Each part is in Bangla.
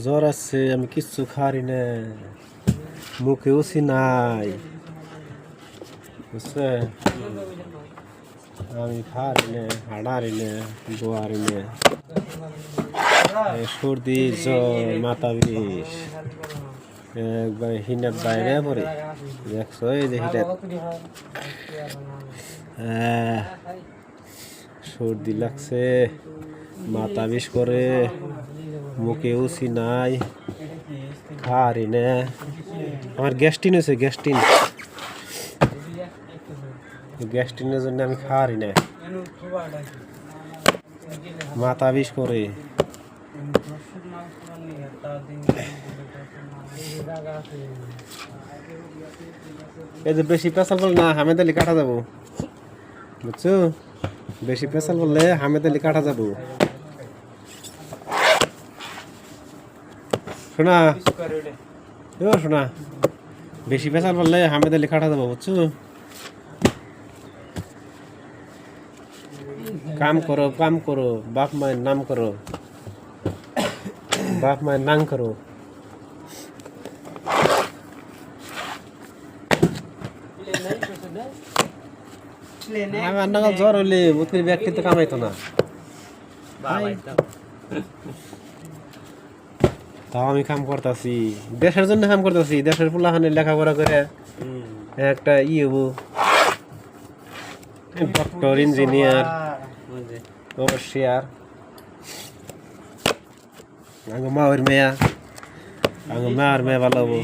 জ্বর আছে, আমি কিচ্ছু খারি না, মুখে উচি নাই, বুঝছে? আমি খারি না, হাঁড়ারি না, বোয়ারি না, সর্দি জ্বর মাথা বিষ একবার হিনার বাইরে পড়ে দেখছো, এই যে হিটার সর্দি লাগছে, মাথা বিষ করে, মুখে উচি নাই, খারি না। আমার গ্যাস্ট্রিন হয়েছে, গ্যাস্ট্রিনের জন্য আমি খারি না, মাথা বিষ করে। এই যে বেশি পেশাল বললে না হামেদ আলী কাটা যাবো, বুঝছো? বেশি পেশাল বললে হামেদ আলী কাটা যাবো। শোনা ও শোনা, বেশি পেশাল বললে হামেদ আলী কাটা যাবো, বুঝছো? কাম করো, বাপ মায়ের নাম করো, বাপ মায়ের নাম করো। আমার নাগাল জ্বর হইলে বুতকুরি ব্যাগ কিন্তু কামাইতো না, তাও আমি কাম করতেছি, দেশের জন্য কাম করতেছি, দেশের পোলাখানে লেখাপড়া করে একটা হবো, ডক্টর, ইঞ্জিনিয়ার, ওভারসিয়ার। আগে মায়ের মেয়া ভালো হবো।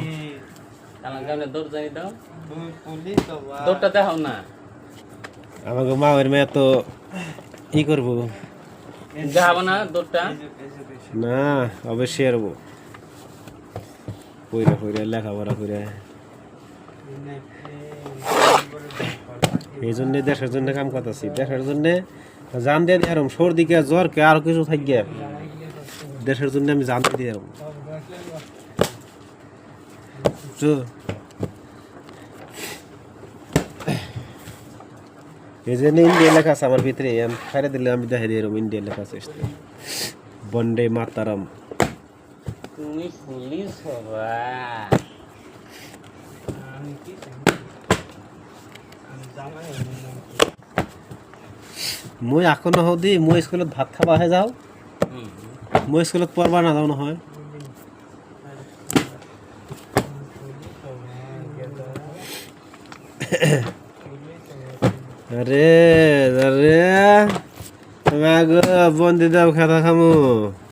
আমাকে মায়ের মেয়া তো ই করবো না, অবশ্যই আরবো পইরা লেখাপড়া করে। এই জন্য দেশের জন্য কাম করতেছি, দেশের জন্য জান দিয়ে দিয়াম, সর্দিকে জ্বরকে আরো কিছু থাকিয়ে দেশের জন্য আমি জান দিয়ে দিয়াম। এই জন্য ইন্ডিয়া লেখা আছে আমার ভিতরে, আমি খাইয়ে দিলে আমি দেখে দিয়ে ইন্ডিয়া লেখা আছে, বন্দে মাতারাম। তুমি পুলিশ হবা? মই এখনো হদি মই স্কুলত ভাত খাবাহে যাও, মই স্কুলত পড়বা না যাও নহয়। আরে আরে বন্দি দাও, খাতা খামু।